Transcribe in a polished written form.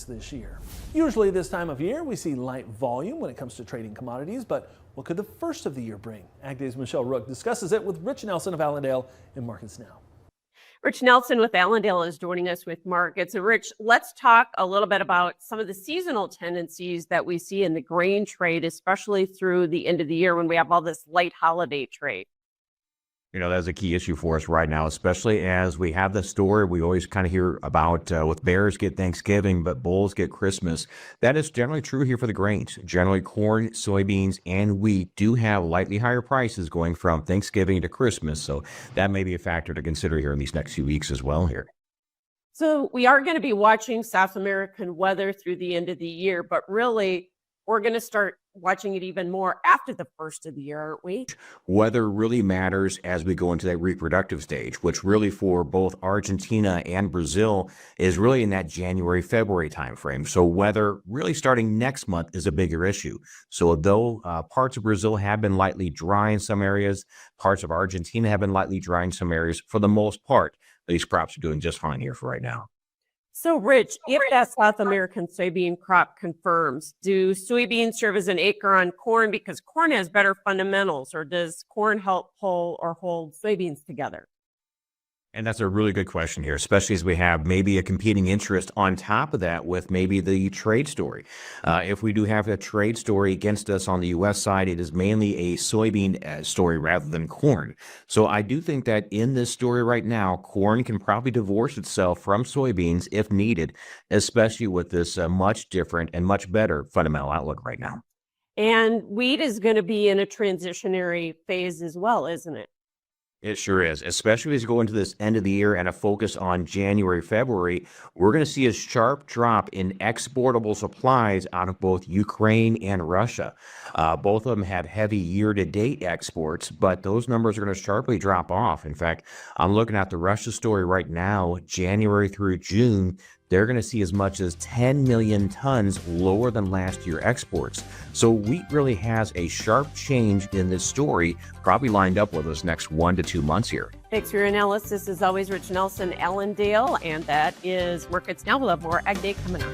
this year. Usually this time of year, we see light volume when it comes to trading commodities, but what could the first of the year bring? Ag Day's Michelle Rook discusses it with Rich Nelson of Allendale in Markets Now. Rich Nelson with Allendale is joining us with markets. And Rich, let's talk a little bit about some of the seasonal tendencies that we see in the grain trade, especially through the end of the year when we have all this late holiday trade. That's a key issue for us right now, especially as we have the story we always kind of hear about with bears get Thanksgiving, but bulls get Christmas. That is generally true here for the grains. Generally, corn, soybeans, and wheat do have slightly higher prices going from Thanksgiving to Christmas. So that may be a factor to consider here in these next few weeks as well here. So we are going to be watching South American weather through the end of the year, but really we're going to start watching it even more after the first of the year, aren't we? Weather really matters as we go into that reproductive stage, which really for both Argentina and Brazil is really in that January, February timeframe. So weather really starting next month is a bigger issue. So though parts of Brazil have been lightly dry in some areas, parts of Argentina have been lightly dry in some areas, for the most part, these crops are doing just fine here for right now. So, Rich, if that South American soybean crop confirms, do soybeans serve as an anchor on corn because corn has better fundamentals, or does corn help pull or hold soybeans together? And that's a really good question here, especially as we have maybe a competing interest on top of that with maybe the trade story. If we do have a trade story against us on the U.S. side, it is mainly a soybean story rather than corn. So I do think that in this story right now, corn can probably divorce itself from soybeans if needed, especially with this much different and much better fundamental outlook right now. And wheat is going to be in a transitionary phase as well, isn't it? It sure is, especially as we go into this end of the year and a focus on January, February. We're going to see a sharp drop in exportable supplies out of both Ukraine and Russia. Both of them have heavy year-to-date exports, but those numbers are going to sharply drop off. In fact, I'm looking at the Russia story right now, January through June. They're going to see as much as 10 million tons lower than last year exports. So wheat really has a sharp change in this story, probably lined up with us next 1 to 2 months here. Thanks for your analysis. As always, Rich Nelson, Allendale, and that is Markets Now. We'll have more Ag Day coming up.